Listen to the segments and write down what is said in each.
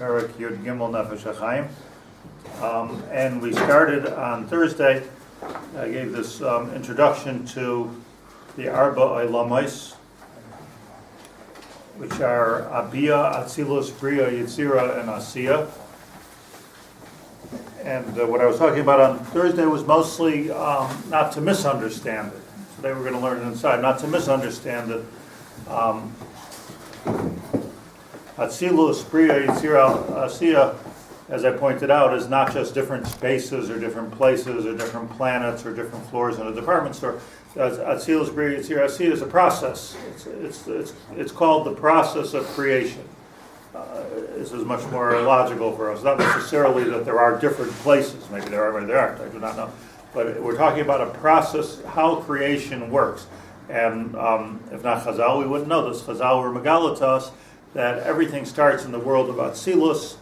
Perek Yud Gimel Nefesh HaChaim. And we started on Thursday. I gave this introduction to the Arba Olamos, which are Abia, Atzilus, Bria, Yitzira, and Asiya. And what I was talking about on Thursday was mostly not to misunderstand it. Today we're going to learn it inside, not to misunderstand it. Atzilus, Bria, Yitzira, Asiya, as I pointed out, is not just different spaces or different places or different planets or different floors in a department store. Atzilus, Bria, Yitzira, Asiya is a process. It's called the process of creation. This is much more logical for us. Not necessarily that there are different places. Maybe there are, maybe there aren't. I do not know. But we're talking about a process, how creation works. And if not Chazal, we wouldn't know this. Chazal were megala to us that everything starts in the world of Atzilus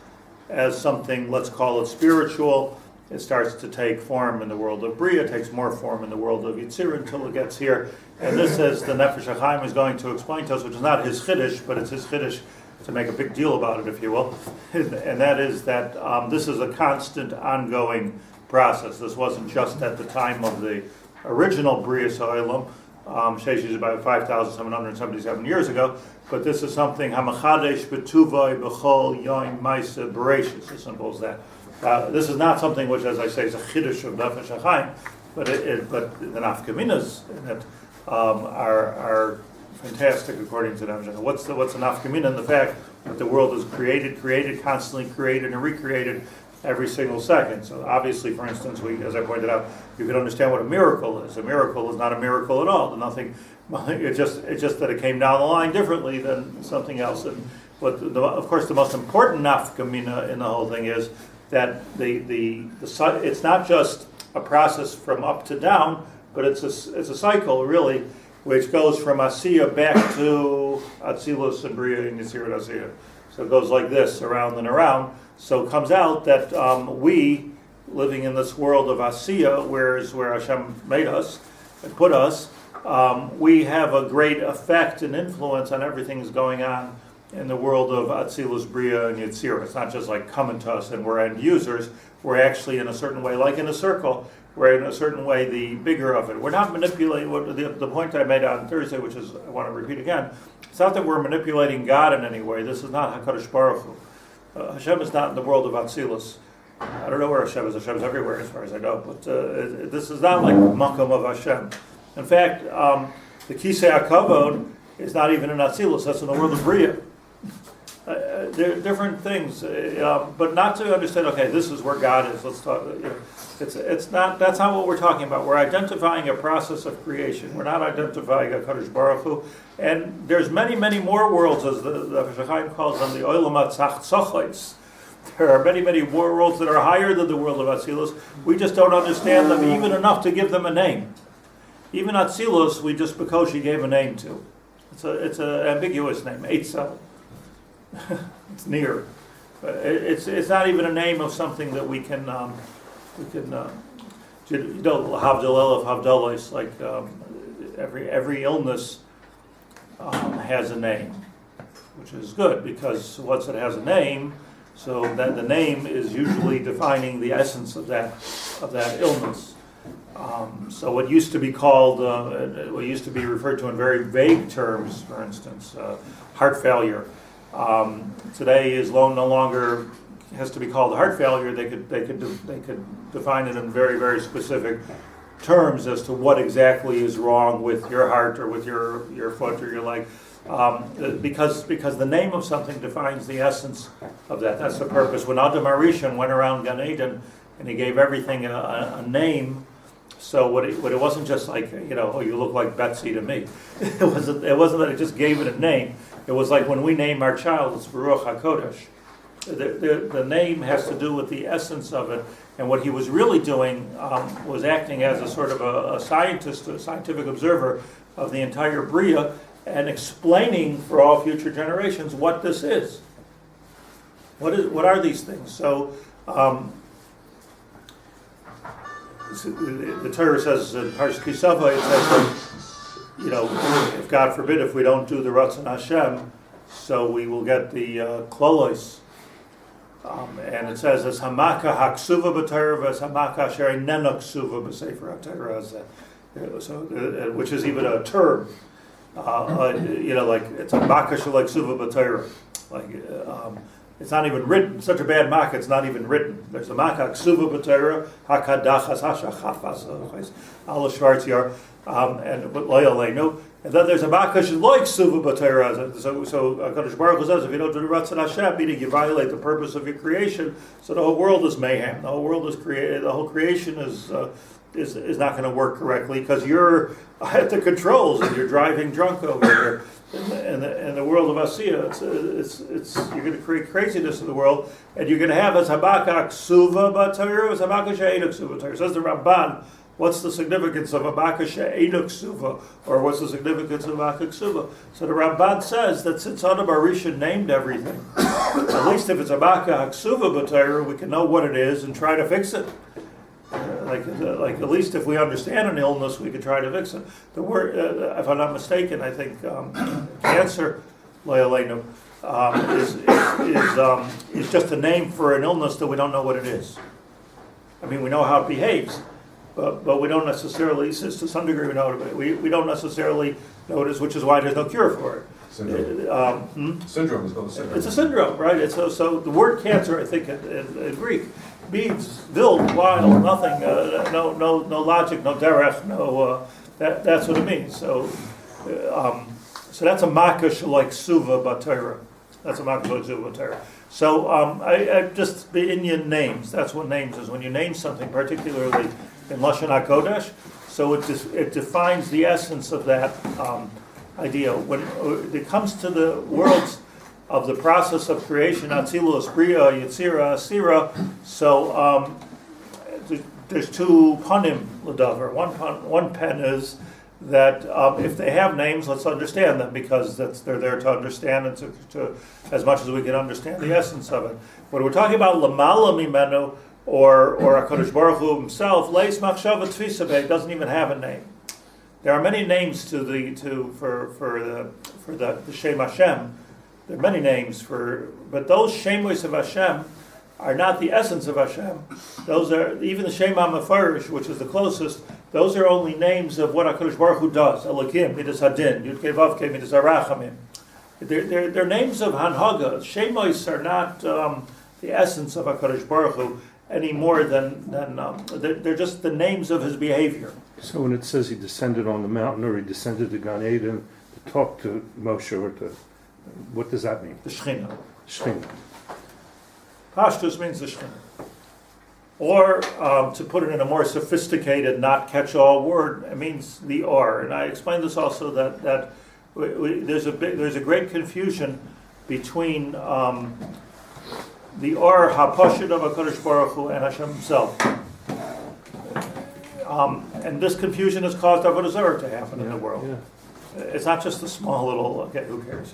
as something, let's call it spiritual. It starts to take form in the world of Bria, takes more form in the world of Yitzira until it gets here. And this is the Nefesh HaChaim is going to explain to us, which is not his chiddush, but it's his chiddush to make a big deal about it, if you will. And that is that this is a constant, ongoing process. This wasn't just at the time of the original Bria Sa'olam, Sheish is about 5,777 years ago, but this is something, Hamachadesh B'tuvoi B'chol Yoim Maisa Bereshis, as simple as that. This is not something which, as I say, is a chiddush of Nefesh HaChaim, but the nafkaminas in it are fantastic according to Nefesh HaChaim. What's the nafkamina in the fact that the world is created, constantly created and recreated every single second? So obviously, for instance, as I pointed out, you can understand what a miracle is. A miracle is not a miracle at all. Nothing. It's just that it came down the line differently than something else. And of course, the most important nafkamina in the whole thing is that it's not just a process from up to down, but it's a cycle really, which goes from Asiya back to Atzilus and Bria and Yitzira and Asiya. So it goes like this, around and around. So it comes out that we, living in this world of Asiya, where Hashem made us and put us, we have a great effect and influence on everything that's going on in the world of Atzilus, Bria, and Yitzira. It's not just like coming to us and we're end users. We're actually in a certain way, like in a circle, we're in a certain way the bigger of it. We're not manipulating, the point I made on Thursday, which is, I want to repeat again, it's not that we're manipulating God in any way. This is not HaKadosh Baruch Hu. Hashem is not in the world of Atzilus. I don't know where Hashem is. Hashem is everywhere as far as I know. But this is not like the Makom of Hashem. In fact, the Kisei HaKavod is not even in Atzilus. That's in the world of Bria. They're different things, but not to understand. Okay, this is where God is. Let's talk. It's not. That's not what we're talking about. We're identifying a process of creation. We're not identifying a Kadosh Baruch Hu. And there's many, many more worlds, as the Nefesh HaChaim calls them, the Olam HaTzachtzachos. There are many, many more worlds that are higher than the world of Atzilus. We just don't understand them even enough to give them a name. Even Atzilus, we just Bekoshi gave a name to. It's an ambiguous name, Eitzel. It's near, but it's not even a name of something that we can Havdalel of Havdalos, like every illness has a name, which is good because once it has a name, so that the name is usually defining the essence of that illness. So what used to be called, what used to be referred to in very vague terms, for instance, heart failure. Today is no longer has to be called heart failure. They could define it in very, very specific terms as to what exactly is wrong with your heart or with your foot or your leg, because the name of something defines the essence of that. That's the purpose. When Adam Arishan went around Gan Eden and he gave everything a name. So what it wasn't just like, oh, you look like Betsy to me. It wasn't that it just gave it a name. It was like when we name our child, it's Ruach HaKodesh. The name has to do with the essence of it. And what he was really doing was acting as a sort of a scientist, a scientific observer of the entire Bria and explaining for all future generations what this is. What are these things? So the Torah says in Parshas Kisava, it says that, if God forbid, if we don't do the Ratzon Hashem, so we will get the klolos, And it says as hamaka haksuva b'Torah v'as hamaka asher einena ksuva b'sefer HaTorah, which is even a term. Like it's a maka like ksuva b'Torah. It's not even written. Such a bad maka, it's not even written. There's a maka ksuva b'Torah hakadachas hashachafas ala shvartiar and loyaleinu. And then there's a makash like suva b'Torah. So Hakadosh Baruch Hu says, if you don't do the ratzon Hashem, meaning you violate the purpose of your creation, so the whole world is mayhem. The whole world is created. The whole creation is not going to work correctly because you're at the controls and you're driving drunk over here. In the world of Asiya, it's you're going to create craziness in the world, and you're going to have as habakak suva b'Torah, as habakak she'enuk suva b'Torah. Says the Ramban. What's the significance of a Baka She'enuk Suva? Or what's the significance of Baka Suva? So the Ramban says that since Adam Arisha named everything, at least if it's a Baka Suva B'Torah, we can know what it is and try to fix it. Like at least if we understand an illness, we can try to fix it. The word, if I'm not mistaken, I think cancer, Loyalenu, is just a name for an illness that we don't know what it is. I mean, we know how it behaves. But we don't necessarily, to some degree we know it, we don't necessarily notice, which is why there's no cure for it. Syndrome. Syndrome is called a syndrome. It's a syndrome, right? So the word cancer, I think, in Greek, means wild, nothing, no logic, no derech, that's what it means. So that's a makash like suva b'Torah. That's a makash like suva b'Torah. So I just the Indian names. That's what names is. When you name something, particularly in Lashon HaKodesh, so it defines the essence of that idea. When it comes to the worlds of the process of creation, Atzilus, Bria, Yetzira, Asira, so there's two panim l'davar. One pen is that if they have names, let's understand them, because they're there to understand and to as much as we can understand the essence of it. When we're talking about Lamala Mimenu, or HaKadosh Baruch Hu himself, Leis Machshava Tfisa Bey doesn't even have a name. There are many names for the Shem Hashem. There are many names but those Shemois of Hashem are not the essence of Hashem. Those are even the Shem HaMefarish, which is the closest. Those are only names of what HaKadosh Baruch Hu does. Elokim, Midas Hadin, Yud Kei Vav Kei, Midas Harachamim. They're names of Hanhaga. Shemois are not the essence of HaKadosh Baruch Hu any more than they're just the names of his behavior. So when it says he descended on the mountain or he descended to Gan Eden to talk to Moshe what does that mean? The Shechina. Shechina. Pashtus means the Shechina. Or to put it in a more sophisticated, not catch-all word, it means the Or. And I explained this also that there's a great confusion between the Or HaPashut of HaKadosh Baruch Hu and Hashem himself. And this confusion has caused Avodah Zarah to happen in the world. Yeah. It's not just a small little, okay, who cares?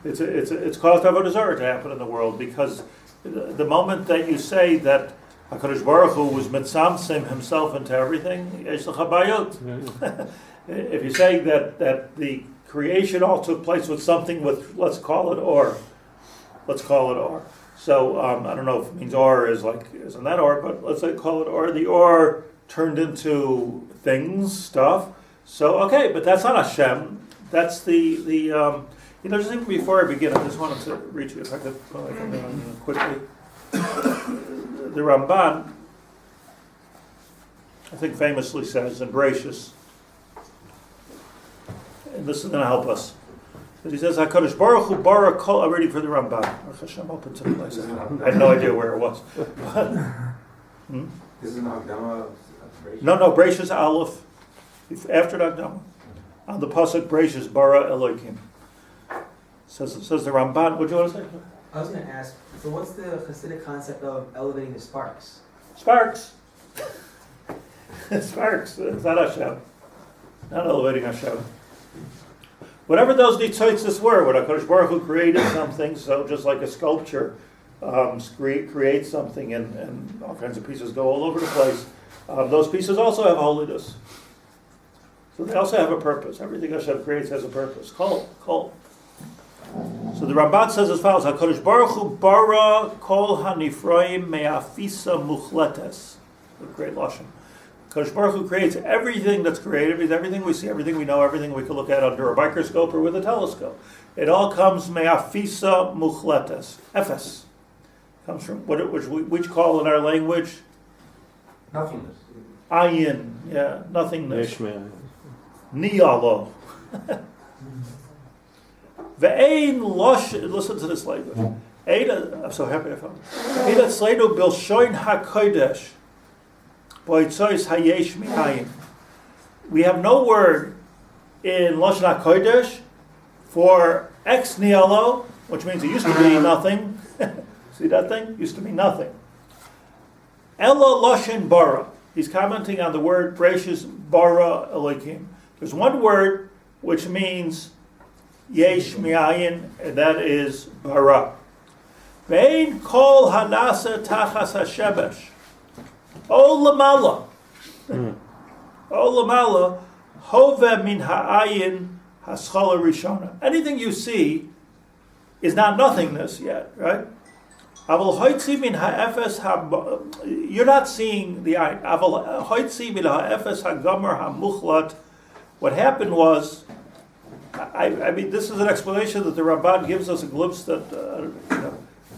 It's caused Avodah Zarah to happen in the world, because the moment that you say that HaKadosh Baruch Hu was mitzamtzim himself into everything, yesh lecha bayot. If you say that the creation all took place with something with, let's call it Or. So I don't know if it means Or isn't that Or, but let's call it Or. The Or turned into things, stuff. So okay, but that's not Hashem. That's just even before I begin, I just wanted to read you, if I could pull it quickly. The Ramban, I think, famously says in Bereshis, and this is going to help us. But he says, HaKadosh Baruch Hu bara kol. I'm reading for the Ramban. Hashem opened to the place. I had no idea where it was. Isn't Hagdama? No, Bereshis Aleph. After the Hagdama. On the pasuk Bereshis bara Elokim. Says the Ramban. What do you want to say? I was going to ask, so what's the Hasidic concept of elevating the sparks? Sparks. Sparks. It's not Hashem. Not elevating Hashem. Whatever those nitzotzes were, when HaKadosh Baruch Hu created something, so just like a sculpture creates something and all kinds of pieces go all over the place, those pieces also have holiness. So they also have a purpose. Everything Hashem creates has a purpose. Kol. So the Ramban says as follows: HaKadosh Baruch Hu bara kol hanifraim me'afisa muchletes. A great lashon. HaKadosh Baruch Hu creates everything that's created, means everything we see, everything we know, everything we can look at under a microscope or with a telescope. It all comes me'afisa muchletes. Ephes comes from which call in our language Nothingness. ayin, yeah, nothingness. Neshama. Niyalo. Ve'ein losh. Listen to this language. I'm so happy I found it. Eida tzleidu bilshoin hakodesh. Boitzois hayesh mi'ayin. We have no word in Lashon HaKodesh for ex nihilo, which means it used to be nothing. See that thing? Used to be nothing. Ella Lashon bara. He's commenting on the word Bereshis bara Elokim. There's one word which means yesh mi'ayin, and that is bara. Ve'ein kol hanasa tachas hashebesh. O lamala. O lamala. Hove min ha'ayin haschala rishona. Anything you see is not nothingness yet, right? Aval hoitzi min ha'efes you're not seeing the ayin. Aval hoitzi min ha'efes ha'gomer ha'muchlat. What happened was, I mean, this is an explanation that the Ramban gives us a glimpse that,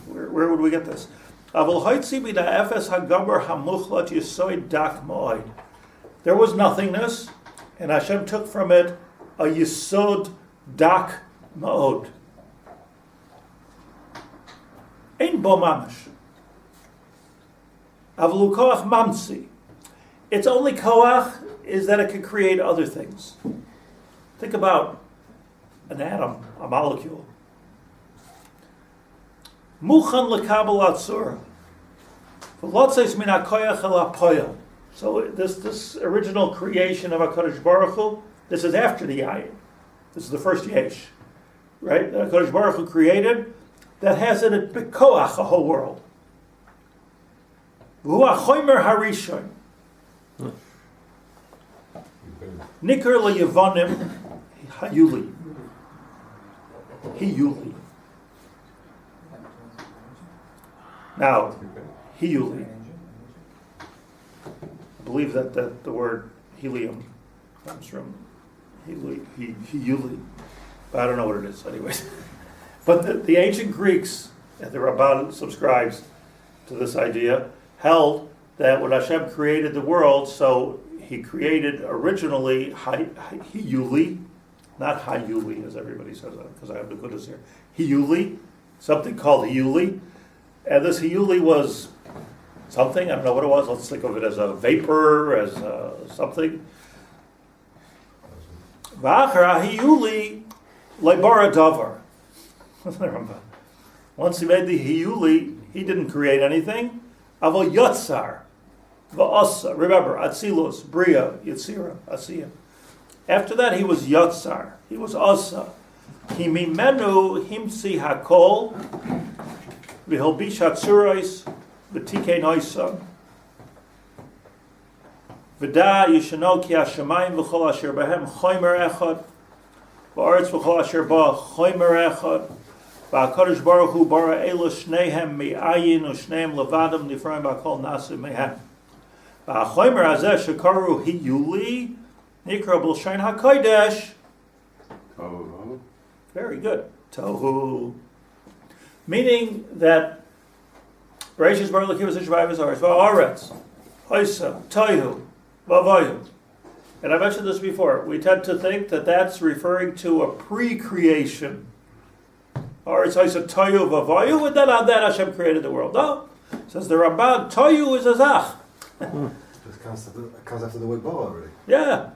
where would we get this? Aval hoitzi min ha'efes ha'gomer ha'muchlat yisoid dak mo'ed. There was nothingness, and Hashem took from it a yisod dak ma'od. Ein bo mamash. Avlu koach mamsi. Its only koach is that it can create other things. Think about an atom, a molecule. Muchan lekabel atzura. V'lotzes min hakoyach el hapoyel. So this original creation of HaKadosh Baruch Hu, this is after the ayin. This is the first yesh, right? That HaKadosh Baruch Hu created, that has in it bekoach the whole world. V'hu ha-chomer harishon. Nikar le-yevonim hayuli. Hiyuli. Now, hiyuli. I believe that the word helium comes from hiyuli. But I don't know what it is anyways. But the ancient Greeks, and the Ramban subscribes to this idea, held that when Hashem created the world, so he created originally hiyuli, not hayuli as everybody says, because I have the goodness here. Hiyuli, something called hiyuli. And this hiyuli was something, I don't know what it was, let's think of it as a vapor, as something. V'achar hiyuli lebara davar. Once he made the hiyuli, he didn't create anything. Avo yotzar, va'asa. Remember, atzilus, bria, yitzira, asiya. After that, he was yotzar. He was asa. Ki mimenu himsi hakol, v'hilbish hatzurais, v'tikei noisam. V'da yishano ki hashemayim v'chol asher bahem choymer echad, v'aretz v'chol asher ba choymer echad. V'akadosh Baruch Hu bara elu shnehem mi'ayin u'shnehem levadam nifraim b'akol nasi mehem. V'achoymer hazeh shekaru hiyuli nikra b'lshain hakodesh. Tohu. Very good. Tohu. Meaning that Bereshis bara l'kim v'zishvayim v'zaretz v'aretz hoisa tohu v'avayu. And I mentioned this before. We tend to think that that's referring to a pre-creation. Or it's also Toyu Vavayu, and then on that Hashem created the world. No. Says the Ramban, Toyu is a Zach. It comes after the word bara already. Yeah.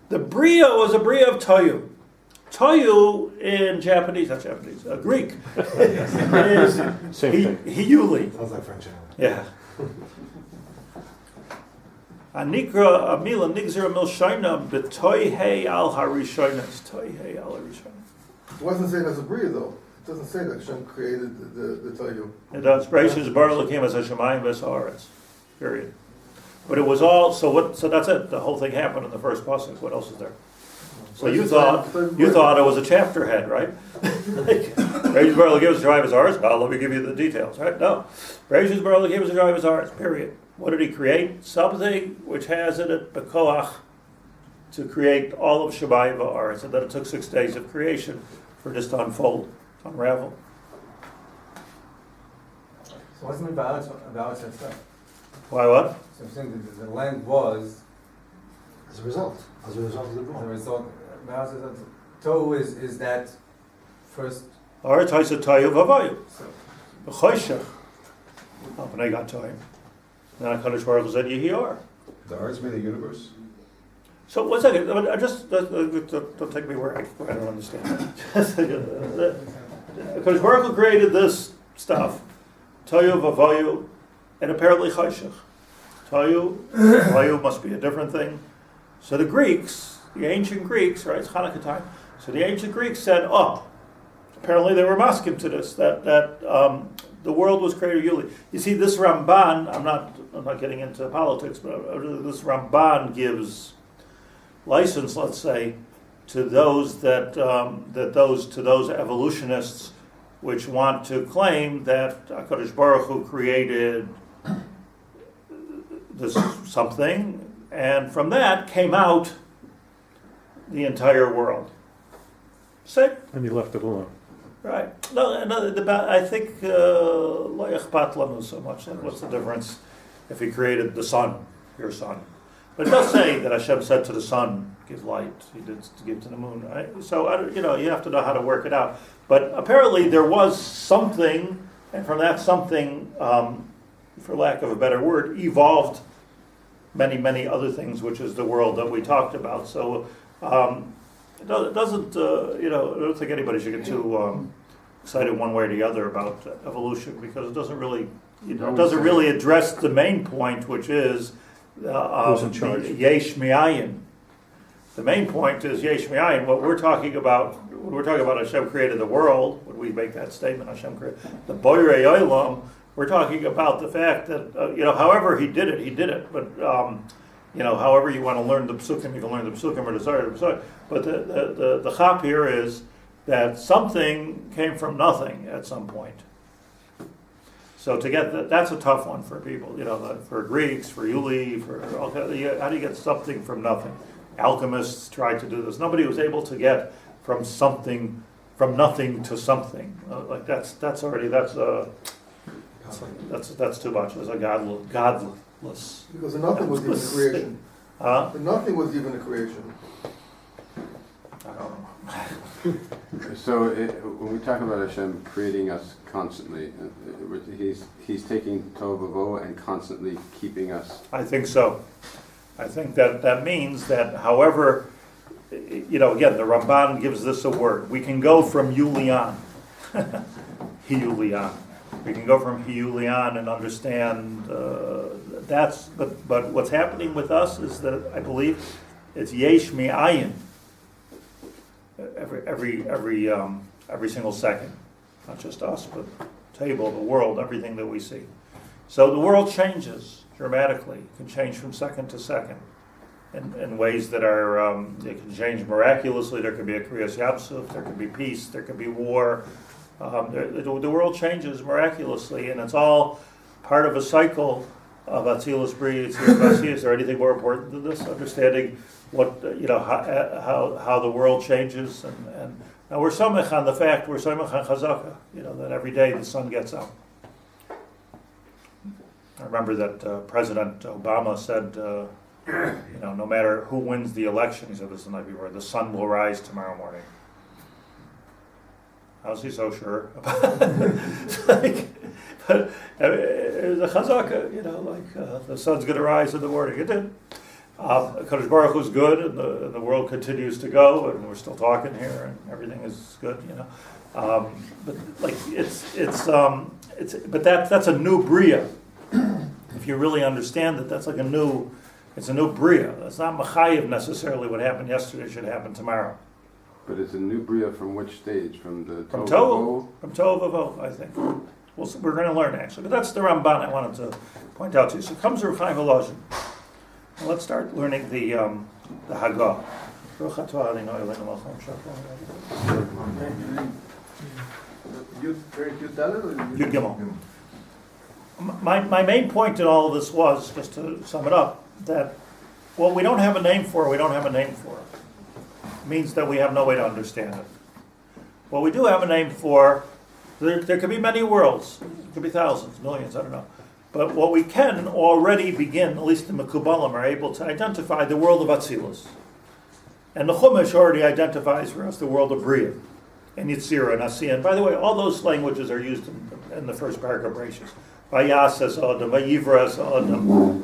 The Bria was a Bria of Toyu. Toyu in Japanese, not Japanese, Greek, is Same thing. Hiyuli. Sounds like French. Yeah. Anikra Amila Nigzira Milshaina B'toy al Harishonas. Toy al Harishonas. It wasn't saying as a bria though. It doesn't say that Hashem created the Toyu. It does. Bereshis bara l'kim as Hashemayim v'sa'aretz. Period. But it was all, so that's it. The whole thing happened in the first pasuk. What else is there? So you thought it was a chapter head, right? Like, Bereshis bara Elokim v'shamayim v'haaretz. Well, let me give you the details, right? No. Bereshis bara Elokim v'shamayim v'haaretz, period. What did he create? Something which has in it bekoach to create all of Shamayim v'haaretz, and that it took 6 days of creation for this to unfold, to unravel. So what's the about that stuff? Why what? So I'm saying that the land was As a result of the as a wrong. result. Tohu is that first. Haaretz haisa tayu v'avayu. So, B'choshech. B'nei got toyim. Then HaKadosh Baruch Hu said, Yehi are. The arts made the universe? So one second, I just don't take me where I don't understand. Because Baruch Hu created this stuff, Toyu v'Vayu, and apparently Chayshech. Toyu, Vayu must be a different thing. So the Greeks, the ancient Greeks, right? It's Hanukkah time. So the ancient Greeks said, apparently they were masking to this that the world was created Yuli. You see, this Ramban, I'm not getting into politics, but this Ramban gives license, let's say, to those those evolutionists which want to claim that HaKadosh Baruch Hu created this something, and from that came out the entire world. Say, And he left it alone. right? No, I think lo yachpat lanu so much. Like, what's the difference if he created the sun, your sun? But it does say that Hashem said to the sun, "Give light." He did to give to the moon. Right? So you have to know how to work it out. But apparently there was something, and from that something, for lack of a better word, evolved many, many other things, which is the world that we talked about. So it doesn't, I don't think anybody should get too excited one way or the other about evolution, because it doesn't really, address the main point, which is Who's in charge? Yesh Mi'ayin. The main point is Yesh Mi'ayin. What we're talking about, when we're talking about Hashem created the world, when we make that statement, Hashem created the Boirei Olam, we're talking about the fact that, however he did it. But, however you want to learn the psukim, you can learn the psukim or the Zohar. But the chap here is that something came from nothing at some point. So to get that's a tough one for people, for Greeks, for Yuli, how do you get something from nothing? Alchemists tried to do this. Nobody was able to get from nothing to something. That's too much. It's a godless. Because the nothing was even a creation. Huh? The nothing was even a creation. I don't know. So when we talk about Hashem creating us constantly, he's taking Tov Vavo and constantly keeping us. I think so. I think that means that, however, again, the Ramban gives this a word. We can go from Yulian, Hiyulian. We can go from Hiyulian and understand but what's happening with us is that I believe it's Yesh Mi'ayin. Every single second, not just us, but table, the world, everything that we see. So the world changes dramatically. It can change from second to second in ways that are, it can change miraculously. There can be a Kriyas Yamsuf, there can be peace, there can be war. The world changes miraculously, and it's all part of a cycle of Atzilus Bri, Atzilus Basi. Is there anything more important than this? Understanding what, how the world changes, and now we're samech on the fact, we're samech on chazaka, that every day the sun gets up. I remember that President Obama said, no matter who wins the election, he said this the night before, the sun will rise tomorrow morning. How's he so sure about it? But it was a chazaka, the sun's going to rise in the morning. It did. Kadosh Baruch Hu's good, and the world continues to go, and we're still talking here, and everything is good, But that's a new bria. If you really understand that, that's like it's a new bria. It's not machayev necessarily. What happened yesterday should happen tomorrow. But it's a new bria from which stage? From the From Tov Tohu Vavo, I think. We're going to learn actually, but that's the Ramban I wanted to point out to you. So comes Rebbe Chaim Volozhin. Let's start learning the Haggah. Baruch atah Adonai Eloheinu melech haolam Yud Gimel. My main point in all of this was, just to sum it up, that what we don't have a name for, we don't have a name for. It means that we have no way to understand it. What we do have a name for, there could be many worlds. It could be thousands, millions, I don't know. But what we can already begin, at least the Mekubalim are able to identify the world of Atzilus. And the Chumash already identifies for us the world of Bria, and Yitzira, and Asiya. And by the way, all those languages are used in the first Perek of Bereshis. Vayas es Adam, Vayivra es Adam,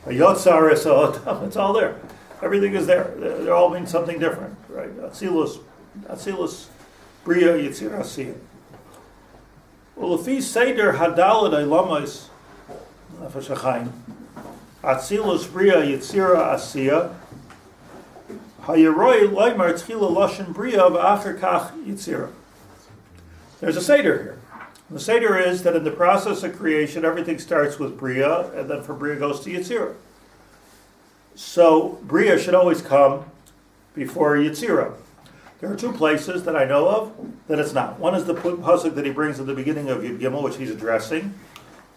Vayotzar es Adam. It's all there. Everything is there. They all mean something different, right? Atzilus, Bria, Yitzira, Asiya. Well, if he's Seder Hadalad Eilamas, Nefesh HaChaim, Atzilus, Bria, Yitzira, Asiya, Hayaroi Loimar Tchila Lashon Bria V'Acher Kach Yitzira. There's a Seder here. The Seder is that in the process of creation, everything starts with Bria, and then from Bria goes to Yitzira. So Bria should always come before Yitzira. There are two places that I know of that it's not. One is the pasuk that he brings at the beginning of Yud Gimel, which he's addressing.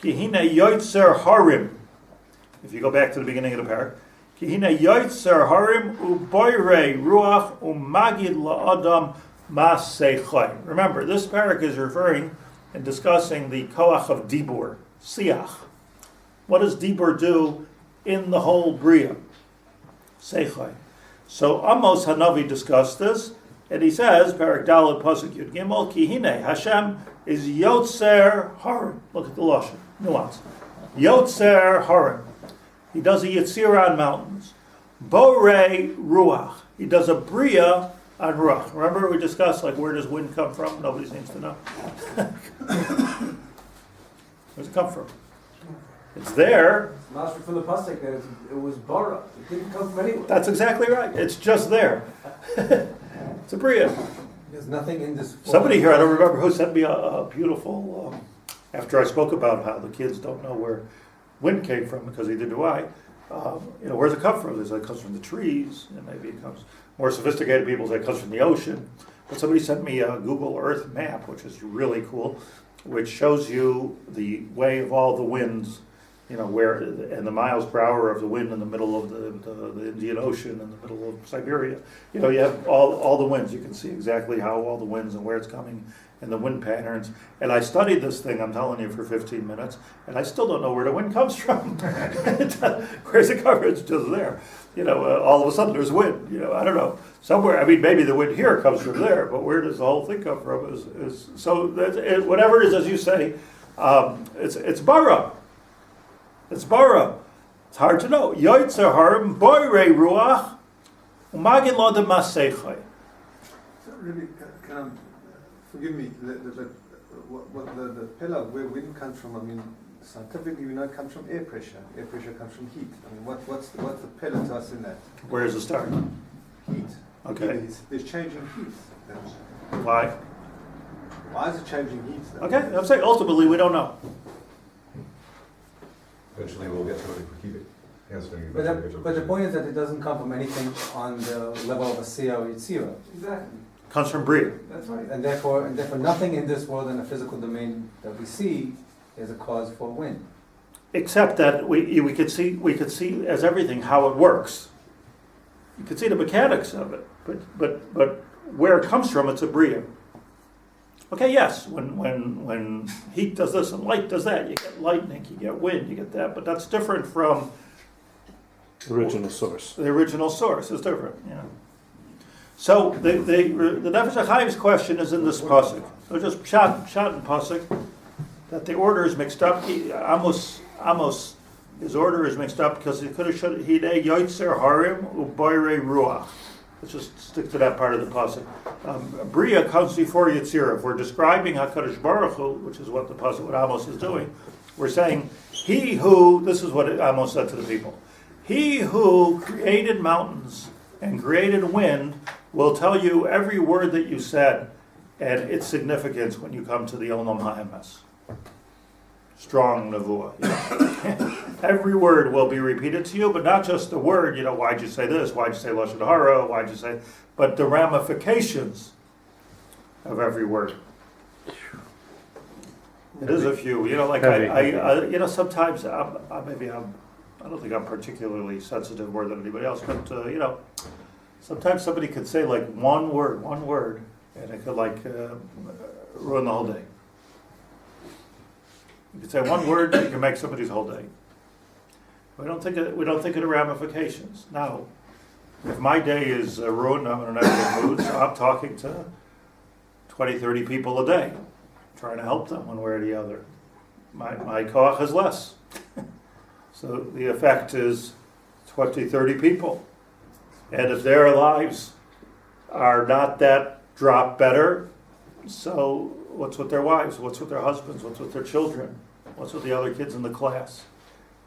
Kihine Yoitzer Harim. If you go back to the beginning of the parak. Kihine Yoitzer Harim uboire ruach umagid la'adam masechai. Remember, this parak is referring and discussing the koach of dibur, siach. What does dibur do in the whole Bria? Seichai. So Amos Hanavi discussed this, and he says, Perek Daled Pasuk Yud Gimel, Kihine, Hashem is Yotzer Harim. Look at the lashon, nuance. Yotzer Harim. He does a Yitzira on mountains. Borei Ruach. He does a Bria on ruach. Remember we discussed, like, where does wind come from? Nobody seems to know. Where's it come from? It's there. Master from the pasuk that it was bara. It didn't come from anywhere. That's exactly right. It's just there. It's a Bria. There's nothing in this. Somebody here, I don't remember who, sent me a beautiful, after I spoke about how the kids don't know where wind came from, because neither do I. Where's it come from? They say it comes from the trees, and maybe it comes, more sophisticated people say it comes from the ocean. But somebody sent me a Google Earth map, which is really cool, which shows you the way of all the winds, where, and the miles per hour of the wind in the middle of the Indian Ocean, in the middle of Siberia. You have all the winds. You can see exactly how all the winds and where it's coming, and the wind patterns. And I studied this thing, I'm telling you, for 15 minutes, and I still don't know where the wind comes from. Where's it coming? It's just there. All of a sudden there's wind. I don't know. Somewhere, maybe the wind here comes from there, but where does the whole thing come from? Is so whatever it is, as you say, it's bara. It's bara. It's hard to know. Yoitzer harim boirei ruach umagid lo de masechai. So really, forgive me, the pillar where wind comes from, scientifically we know it comes from air pressure. Air pressure comes from heat. What's the pillar to us in that? Where does it start? Heat. Okay. There's changing heat. Why? Why is it changing heat? Okay, I'm saying ultimately we don't know. Eventually we'll get to it if we keep it answering. But the point is that it doesn't come from anything on the level of a Asiya or Yitzira. Exactly. Comes from Bria. That's right. And therefore nothing in this world in the physical domain that we see is a cause for wind. Except that we could see as everything how it works. You could see the mechanics of it, but where it comes from, it's a Bria. Okay, yes, when heat does this and light does that, you get lightning, you get wind, you get that, but that's different from Original source. the original source. It's different, So the Nefesh HaChaim's question is in this pasuk. So just shot in pasuk that the order is mixed up. Amos, his order is mixed up because he could have should hidei yoitzer harim uboirei ruach. Let's just stick to that part of the pasuk. Bria comes before Yitzira. If we're describing HaKadosh Baruch Hu, which is what the pasuk, what Amos is doing, we're saying, he who, this is what Amos said to the people, he who created mountains and created wind will tell you every word that you said and its significance when you come to the Olam HaEmes. strong nevuah. Every word will be repeated to you, but not just the word, why'd you say this, why'd you say Lashon Hara, why'd you say, but the ramifications of every word. It is a few, sometimes I don't think I'm particularly sensitive more than anybody else, but sometimes somebody could say like one word, and it could ruin the whole day. You could say one word, you can make somebody's whole day. We don't think of the ramifications. Now, if my day is ruined, I'm in a negative mood, so I'm talking to 20, 30 people a day, trying to help them one way or the other. My koach is less. So the effect is 20, 30 people. And if their lives are not that drop better, so what's with their wives? What's with their husbands? What's with their children? What's with the other kids in the class?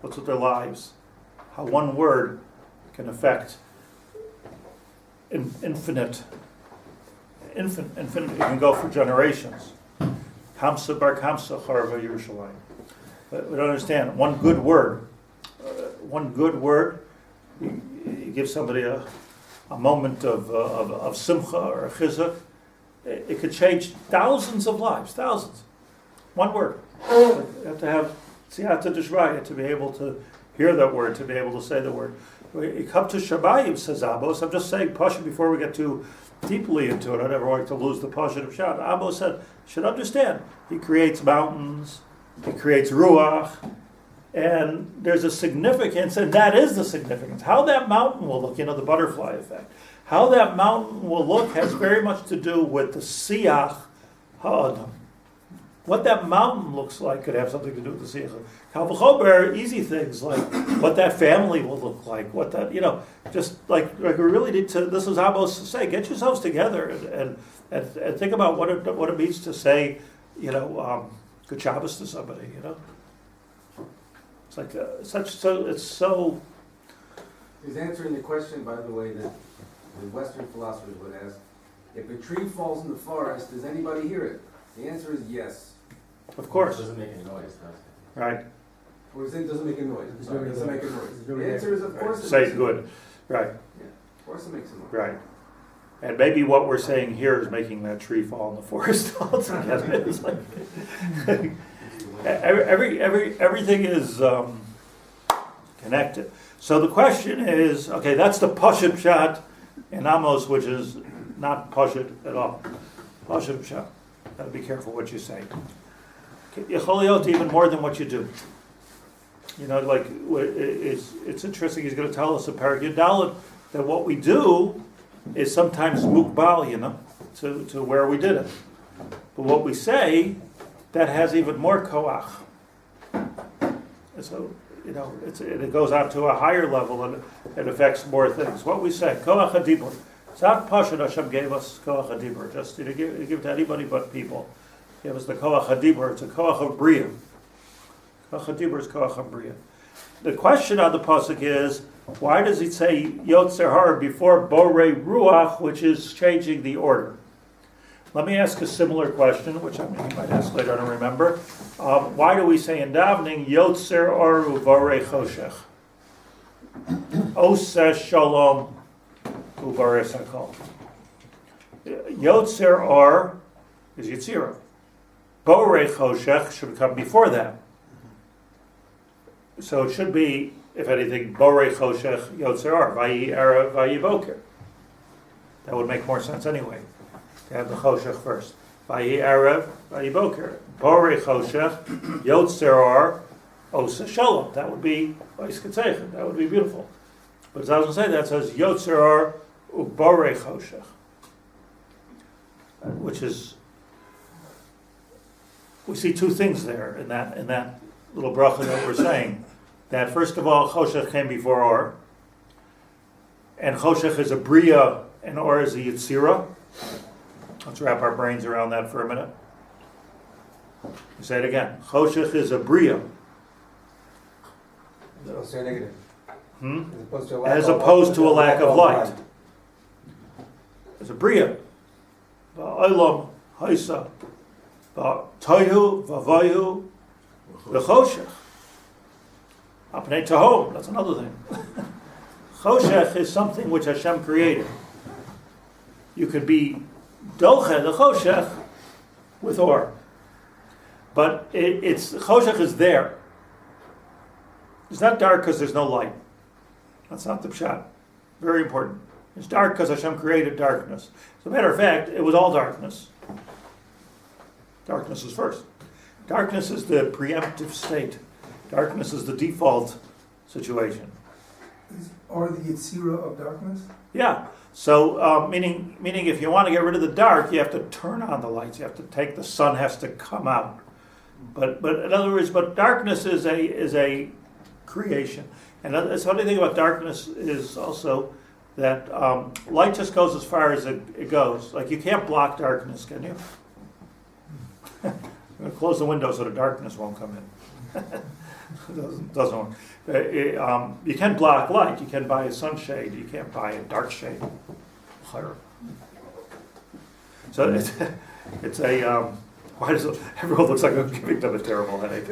What's with their lives? How one word can affect infinite. It can go for generations. Kamsa bar kamsa charva Yerushalayim. But we don't understand. One good word, you give somebody a moment of simcha or a chizuk, it could change thousands of lives, thousands. One word. You have to have siyata d'shmaya to be able to hear that word, to be able to say the word. You come to Shabayim, says Amos. I'm just saying, Pasha, before we get too deeply into it, I never like to lose the Pasha of Shad. Amos said, should understand, he creates mountains, he creates ruach, and there's a significance, and that is the significance. How that mountain will look, the butterfly effect. How that mountain will look has very much to do with the siyach ha'adam. What that mountain looks like could have something to do with the siyach. Kal v'chomer, easy things like what that family will look like, what that, just like we really need to, this is Amos to say, get yourselves together and think about what it means to say, good Shabbos to somebody, It's like it's so. He's answering the question, by the way, that the Western philosophers would ask: if a tree falls in the forest, does anybody hear it? The answer is yes. Of course. It doesn't make any noise, does it? Right. Or is it doesn't make a noise? Sorry, it doesn't make a noise. The answer is of course. Say good. Right. Yeah, of course it makes a noise. Right. And maybe what we're saying here is making that tree fall in the forest altogether. It's like everything is connected. So the question is, okay, that's the Pashut Pshat in Amos, which is not Pashut at all. Pashut Pshat. Got to be careful what you say. Yecholiyot even more than what you do. It's interesting. He's going to tell us in Perek Yud that what we do is sometimes mukbal, to where we did it. But what we say, that has even more koach. So, it goes out to a higher level and it affects more things. What we say, koach hadibur. It's not pashut Hashem gave us koach hadibur. Just give it to anybody but people. He gave us the koach hadibur. It's a koach of bria. Koach hadibur is koach of bria. The question on the pasuk is, why does he say Yotzer Har before Borei Ruach, which is changing the order? Let me ask a similar question, which you might ask later, I don't remember. Why do we say in davening Yotzer Har Uvarei Choshech? Oseh Shalom Uvarei Sakol. Yotzer Har is Yitzira. Borei Choshech should come before that. So it should be, if anything, Borei Choshech Yotzer Har, Vayi Erev, Vayi Boker. That would make more sense anyway, to have the Choshech first. Vayi Erev, Vayi Boker. Borei Choshech Yotzer Har, Oseh Shalom. That would be Vayis Ketzeichen. That would be beautiful. But it doesn't say that. It says Yotzer Har Uborei Choshech, which is, we see two things there in that little bracha that we're saying. That first of all, Choshech came before Or, and Choshech is a bria, and Or is a Yitzira. Let's wrap our brains around that for a minute. Say it again. Choshech is a bria. Say negative. As opposed to a lack of light. It's a bria. Ba'olam haisa. Ba'toihu v'avoihu The choshech. Apnei tahom, that's another thing. Choshech is something which Hashem created. You could be doche, the choshech, with or. But it's choshech is there. It's not dark because there's no light. That's not the pshat. Very important. It's dark because Hashem created darkness. As a matter of fact, it was all darkness. Darkness is first. Darkness is the preemptive state. Darkness is the default situation. Or the Yetzirah of darkness? Yeah. So, meaning, if you want to get rid of the dark, you have to turn on the lights. You have to take the sun has to come out. But in other words, darkness is a creation. And the funny thing about darkness is also that light just goes as far as it goes. Like you can't block darkness, can you? I'm going to close the window so the darkness won't come in. It doesn't work. You can block light. You can buy a sunshade. You can't buy a dark shade. So it's a. Why does everyone looks like I'm giving them a terrible headache?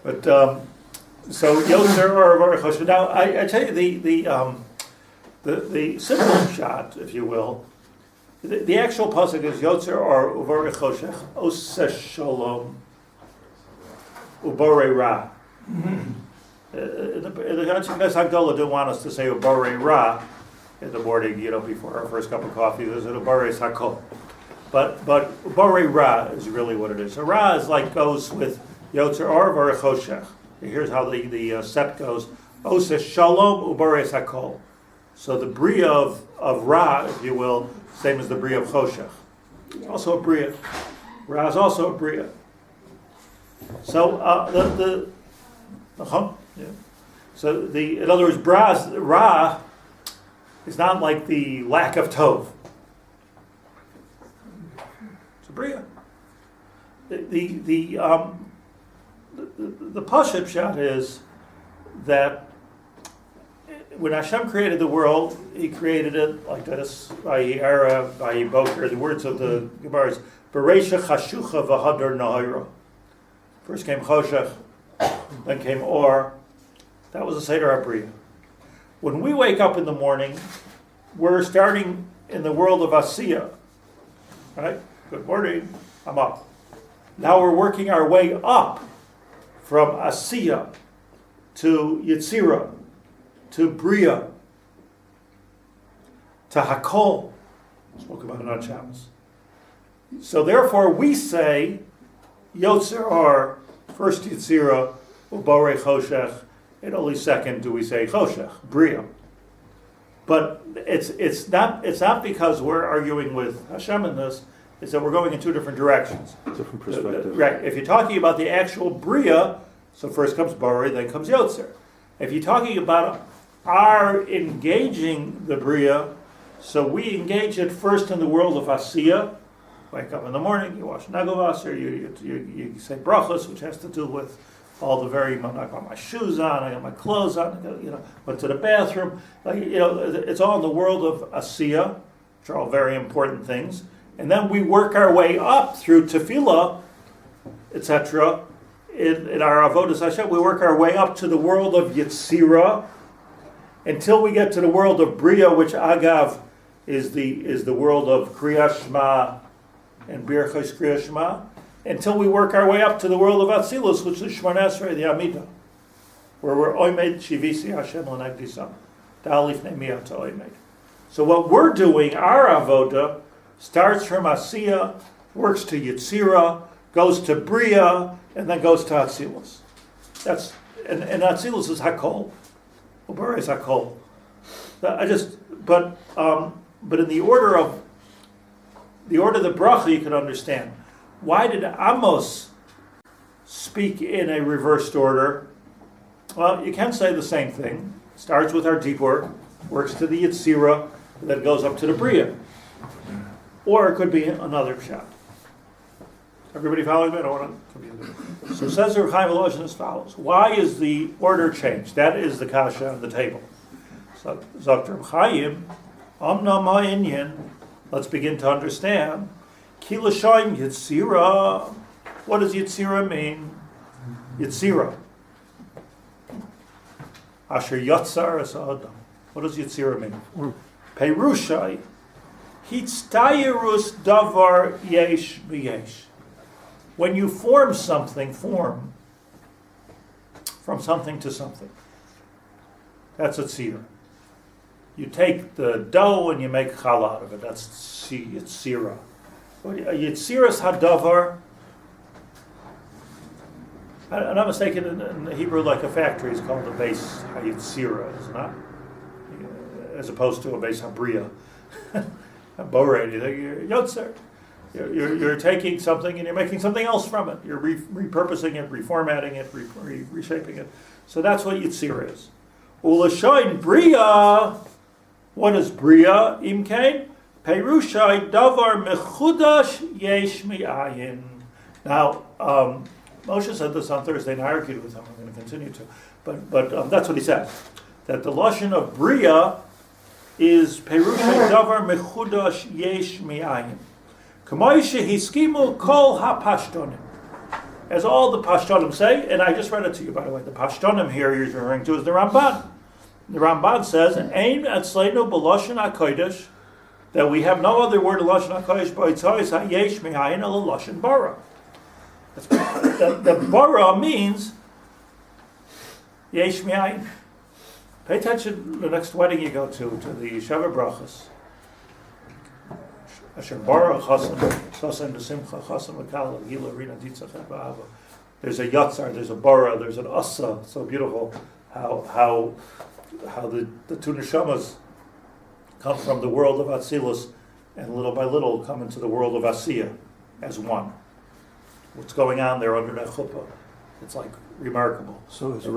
But so Yotzer or Varech Choshech. Now I tell you the simple shot, if you will. The actual pasuk is Yotzer or Varech Choshech Oseh Shalom Ubore Ra. The Knesset Hagdolah didn't want us to say Ubore Ra in the morning, before our first cup of coffee. There's an Ubore Sakol. But Ubore Ra is really what it is. So Ra is goes with Yotzer or Varech Choshech. Here's how the set goes. Oseh Shalom Ubore Sakol. So the Bria of Ra, if you will, same as the Bria of Choshech. Also a Bria. Ra is also a Bria. So So in other words, Ra is not like the lack of Tov. It's a Bria. The Pashup shot is that when Hashem created the world, He created it like this: Vayi Ara, Vayi Boker. The words of the Gemara is Bereisha Chashucha V'Hadar Nahira. First came Choshech, then came Or. That was the Seder HaBriya. When we wake up in the morning, we're starting in the world of Asiya. Right? Good morning, I'm up. Now we're working our way up from Asiya to Yetzirah, to Bria, to Hakol. Spoke about it on Shabbos. So therefore we say, Yotzer or first Yetzirah, Ubore Choshech, and only second do we say Choshech, Bria. But it's not because we're arguing with Hashem in this, it's that we're going in two different directions. Different perspective. Right. If you're talking about the actual Bria, so first comes Bore, then comes Yotzer. If you're talking about our engaging the Bria, so we engage it first in the world of Asiya. Wake up in the morning, you wash Nagovasser, you say brachos, which has to do with all the I got my shoes on, I got my clothes on, went to the bathroom. It's all in the world of Asiya, which are all very important things. And then we work our way up through Tefillah, etc. In our Avodas Hashem, we work our way up to the world of Yetzirah until we get to the world of Bria, which Agav is the world of Kriyas Shema and Birchos Kriyas Shema, until we work our way up to the world of Atzilus, which is Shemona Esrei, the Amidah, where we're Oimed Shivisi Hashem L'Nagdisam, Da'alif Ne'miyah to Oimed. So what we're doing, our Avodah, starts from Asiya, works to Yetzirah, goes to Bria, and then goes to Atzilus. And Atzilus is Hakol. Ubore is Hakol. But in the order of the bracha, you can understand. Why did Amos speak in a reversed order? Well, you can say the same thing. Starts with our Dibur, works to the Yetzirah, then goes up to the Bria. Or it could be another shot. Everybody following me? I don't want to confuse it. So says Rebbe Chaim Volozhin as follows. Why is the order changed? That is the kasha on the table. So Dr. Chaim, Amnam Ha'inyan, let's begin to understand. Ki l'shayin Yitzira. What does Yitzira mean? Yitzira. Asher Yatzar es Adam. What does Yitzira mean? Perushai. Hitztayirus davar yesh v'yesh. When you form something, form from something to something. That's Yitzira. You take the dough and you make challah out of it. That's Yitzira. Yitziras hadavar. I'm not mistaken, in Hebrew, like a factory is called a base Yitzira, is it not? As opposed to a base Habriya. A borei, you're Yotzer. You're taking something and you're making something else from it. You're repurposing it, reformatting it, reshaping it. So that's what Yitzira is. Ulashayin Bria. What is Bria? Imkain? Perushai davar mechudash yesh mi'ayin. Now, Moshe said this on Thursday, and I argued with him. I'm going to continue to, but that's what he said. That the lashon of Bria is Perushai davar mechudash yesh mi'ayin. K'may shehiskimu kol ha'pashtonim. As all the Pashtonim say, and I just read it to you, by the way. The Pashtonim here you're referring to is the Ramban. The Ramban says, "Ein atzleinu b'lashon hakodesh," that we have no other word of lashon hakodesh b'yitzayis hayesh me'ayin ela lashon bara. The bara means yesh me'ayin. Pay attention to the next wedding you go to the Sheva Brachas. Asher bara chasam chasam b'simcha chasam v'kala gila rina ditzach ba'ava. There's a yatzar, there's a bara, there's an asa. So beautiful how the two neshamas come from the world of Atzilus and little by little come into the world of Asiya as one. What's going on there under that chuppah? It's like remarkable. So is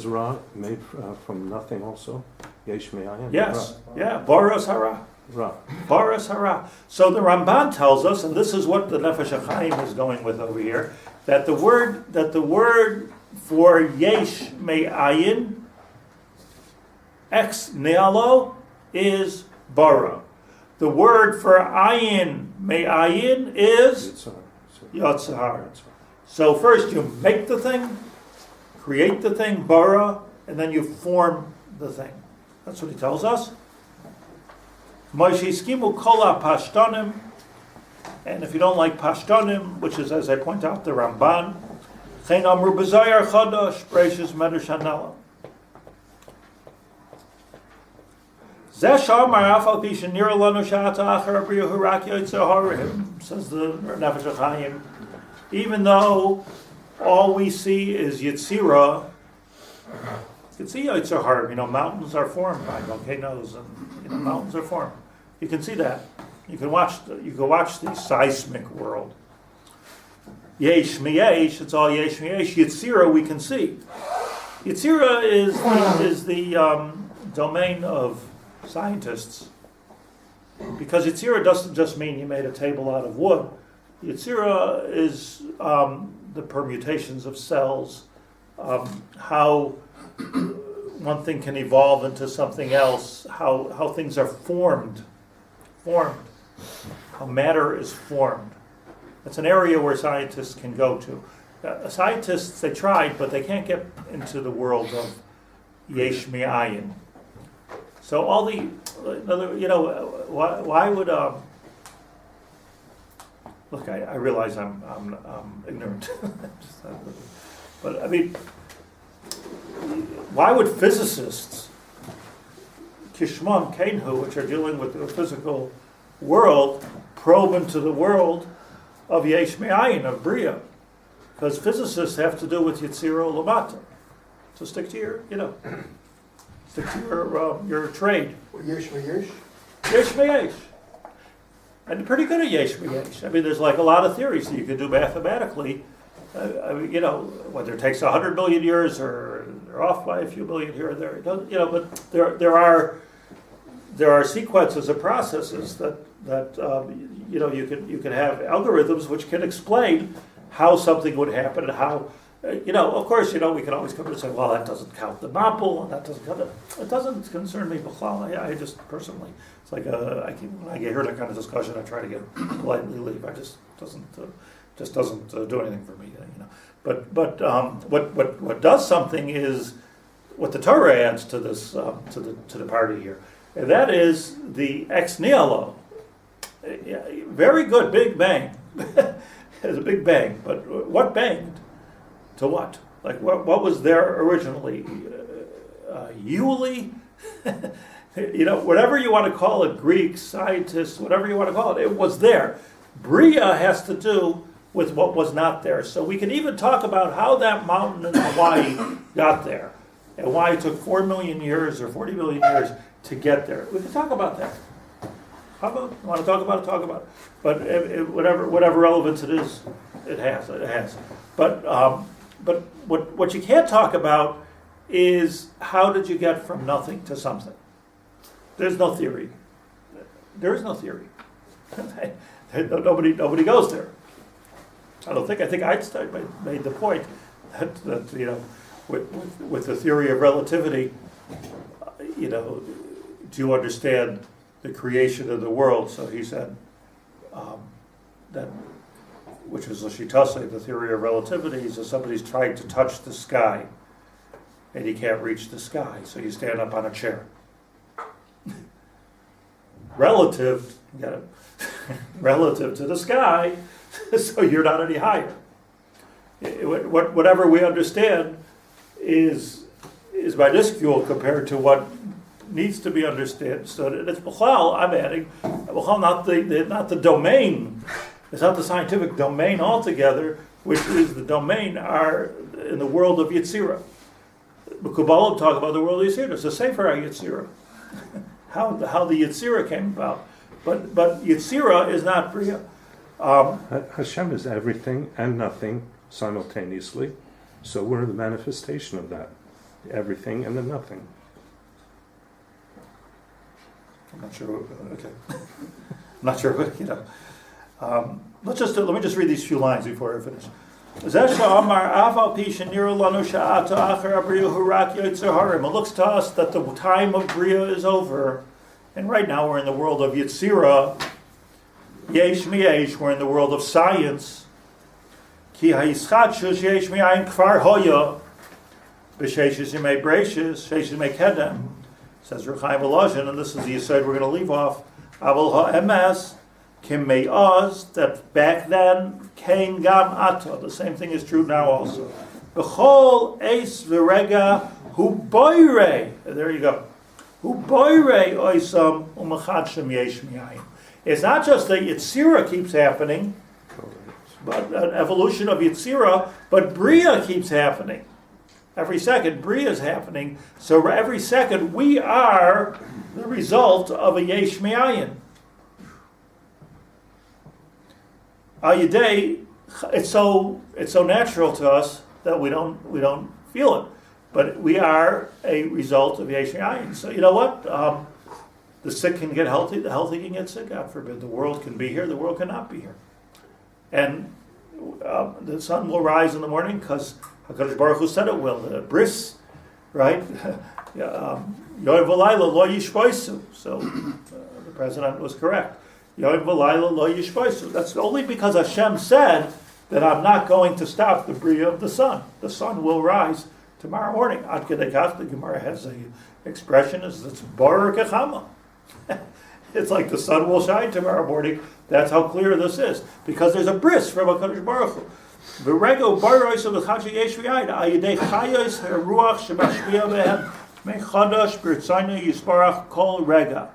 Ra made from nothing also? Yesh me'ayin? Yes, yeah, Baras Hara. Ra. Baras Hara. So the Ramban tells us, and this is what the Nefesh HaChaim is going with over here, that the word for Yesh me'ayin, ex nealo, is bara. The word for ayin me'ayin is yatzar. So first you make the thing, create the thing, bara, and then you form the thing. That's what he tells us. Moishiskimu kola pashtonim, and if you don't like pashtonim, which is, as I point out, the Ramban, chen amru b'zayar chadash breishis medrash hanela. Says the Nefesh HaChaim, even though all we see is Yitzira, you can see Yitzir Harb. Mountains are formed by volcanoes, and mountains are formed. You can see that. You can watch the seismic world. Yesh miyesh, it's all yesh miyesh. Yitzira we can see. Yitzira is the domain of scientists, because Yitzira doesn't just mean you made a table out of wood. Yitzira is the permutations of cells, how one thing can evolve into something else, how things are formed, how matter is formed. It's an area where scientists can go to. Scientists, they tried, but they can't get into the world of yesh mi'ayin. So all the, why would look? I realize I'm ignorant, but I mean, why would physicists, kishmam kenhu, which are dealing with the physical world, probe into the world of yesh me'ayin, of bria? Because physicists have to do with yitzira lamata. So stick to your, stick to your trade. Yesh me'yesh? Yesh me'yesh. And they're pretty good at yesh me'yesh. I mean, there's like a lot of theories that you can do mathematically. Whether it takes 100 million years or they're off by a few million here or there. But there are sequences of processes that you can have algorithms which can explain how something would happen and how. Of course, we can always come and say, well, that doesn't count the mapple, and that doesn't count it doesn't concern me, I just personally, it's like, when I hear that kind of discussion, I try to get politely leave. Just doesn't do anything for me, But what does something is what the Torah adds to this to the party here, and that is the ex nihilo. Very good, big bang. It's a big bang, but what banged? To what? Like what was there originally? Yuli? Whatever you want to call it, Greek, scientists, whatever you want to call it, it was there. Bria has to do with what was not there. So we can even talk about how that mountain in Hawaii got there, and why it took 4 million years or 40 million years to get there. We can talk about that. How about, you want to talk about it, talk about it. But whatever relevance it is, it has. But what you can't talk about is how did you get from nothing to something. There's no theory. There is no theory. Nobody goes there. I think Einstein made the point that with the theory of relativity, do you understand the creation of the world? So he said that, which is the Shlit'a, the theory of relativity, is that somebody's trying to touch the sky and he can't reach the sky, so you stand up on a chair. Relative to the sky, so you're not any higher. Whatever we understand is minuscule compared to what needs to be understood. So it's B'chal, I'm adding, B'chal, not the domain. It's not the scientific domain altogether, which is the domain in the world of Yetzirah. The Kabbalah talk about the world of Yetzirah. It's a Sefer Yetzirah. How the Yetzirah came about. But Yetzirah is not Bria. Hashem is everything and nothing simultaneously. So we're the manifestation of that. The everything and the nothing. I'm not sure. Okay. I'm not sure. Let me just read these few lines before I finish. It looks to us that the time of Bria is over, and right now we're in the world of Yetzirah. Yesh miyesh, we're in the world of science. Ki ha'ischatshus yesh miyayin kvar hoya b'sheishes yemei breishis sheishes yemei kedem, says Rebbe Chaim Volozhin, and this is the aside we're going to leave off. Aval ha'emes kim me'oz, that back then came gam ato. The same thing is true now also. B'chol eis v'rega hu boire. There you go. Hu boire oisam u'machadshim yesh miyayin. It's not just that Yetzirah keeps happening, but an evolution of Yetzirah, but Bria keeps happening. Every second, Bria is happening. So every second, we are the result of a Yesh Me'ayin. Al-Yedei, it's so natural to us that we don't feel it, but we are a result of Yesh Me'ayin. So you know what? The sick can get healthy, the healthy can get sick, God forbid. The world can be here, the world cannot be here. And the sun will rise in the morning because HaKadosh Baruch Hu said it will. The bris, right? Yoim v'layla lo yishpoisu. So the president was correct. Yoim v'layla lo yishpoisu. That's only because Hashem said that I'm not going to stop the bria of the sun. The sun will rise tomorrow morning. Ad kedei kach, the Gemara has a expression, it's bar kechama. It's like the sun will shine tomorrow morning. That's how clear this is. Because there's a bris from HaKadosh Baruch Hu. V'rego barois of the chachi yesh v'yayin, ayidei chayos ruach shemashmiya behem mechadash b'rtzayna yisparach kol rega.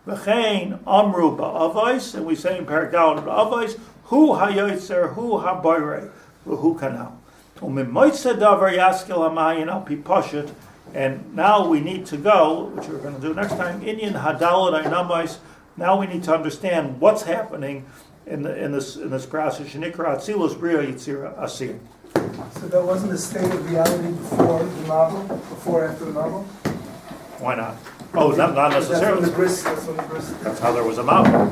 V'chein amru ba'avos, and we say in Perek ba'avos, hu hayotzer, hu habayre, v'hu kanal. U'mimoitze davar yaskil ha'mayin al pi poshet. And now we need to go, which we're going to do next time, Inyan Hadalad Ainamais. Now we need to understand what's happening in this process. Shenikra Atzilus Bria Yitzira Asir. So that wasn't a state of reality before the novel, before after the novel? Why not? Oh, not necessarily. That's when the bris. That's how there was a Mabul.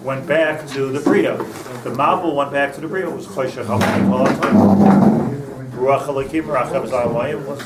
Went back to the Bria. The Mabul went back to the Bria. It was Choshech Hamayim all the time. Ruach Elakim Rachem Zamayim was